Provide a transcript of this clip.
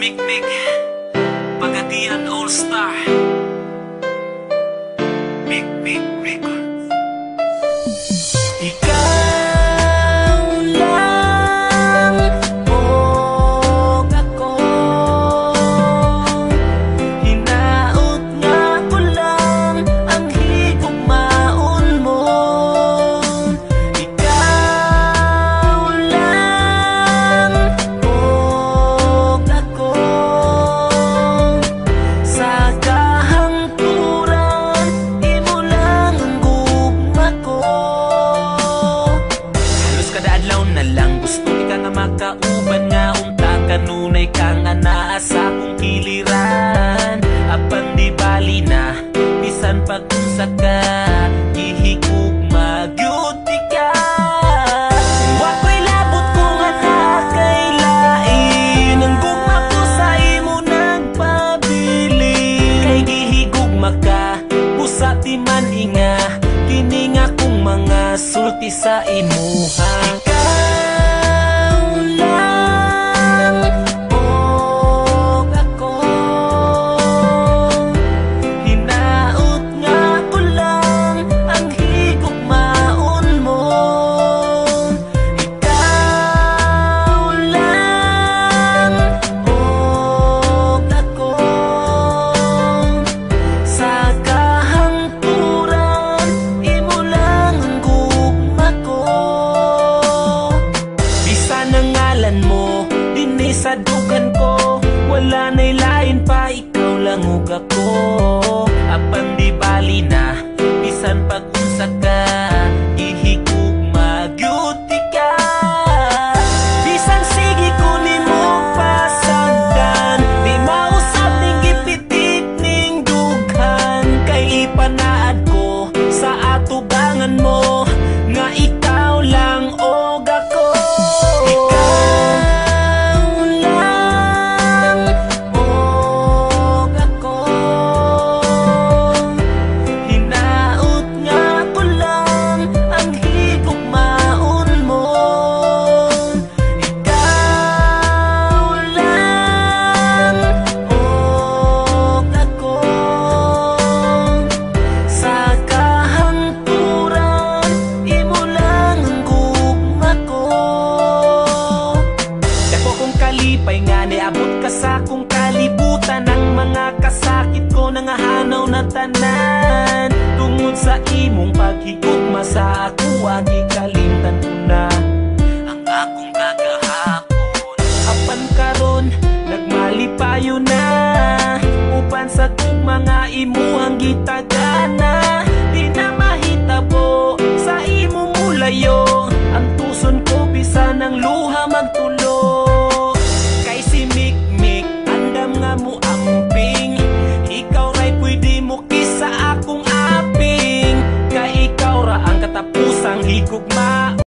Mikmik Pagadian All-Star Mikmik Records. Ikaw lang o ako, hinaot nga ko lang ang higugmaon mo. Ikaw lang o ako, sa kahangturan imo lang ang gugma ko. Halos kada adlaw na lang gusto ika nga makauban, nga unta kanunay kang anaa sa akong kiliran. Apan di bali na bisan pag-unsa ka, ihigugma gyud ka. Wako'y labot ko nga nakailain, ang gugma ko sa imo nagpabili. Kay gihigugma ka, busa di man inga, kini nga kong mga sulti sa imuha. Ikaw lang o ako, hinaot nga ko lang ang higugmaon mo. Ikaw lang o ako, sa kahangturan imo lang ang gugma ko. Bisan ang ngalan mo dinhi sa dugan ko, wala na'y lain pa, ikaw lang ug ako. Apan di bali na bisan pag-unsa ka, ihigugma gyud ka. Bisan sige ko nimo pasagdan, di mausab ning gipitik ning dughan. Kay ipanaad ko sa atubangan mo nga ikaw lang og ako. Ikaw lang og ako, hinaot nga ko lang ang higugmaon mo. Ikaw lang og ako, sa kahangturan imo lang ang gugma ko. Dako kong kalipay nga niabot ka sa akong kalibutan, ang mga kasakit ko nangahanaw na tanan. Tungod sa imong paghigugma sa ako, gikalimtan ko na ang akong kagahapon. Apan karon nagmalipayo na, uban sa gugma nga imuhang gitagana. Di na mahitabo sa imo mulayo, ang tuson ko bisan ang luha magtulo. Kay si Mikmik andam nga mo amping, ikaw ra'y pwede mo kisa akong aping. Kay ikaw ra ang katapusang higugma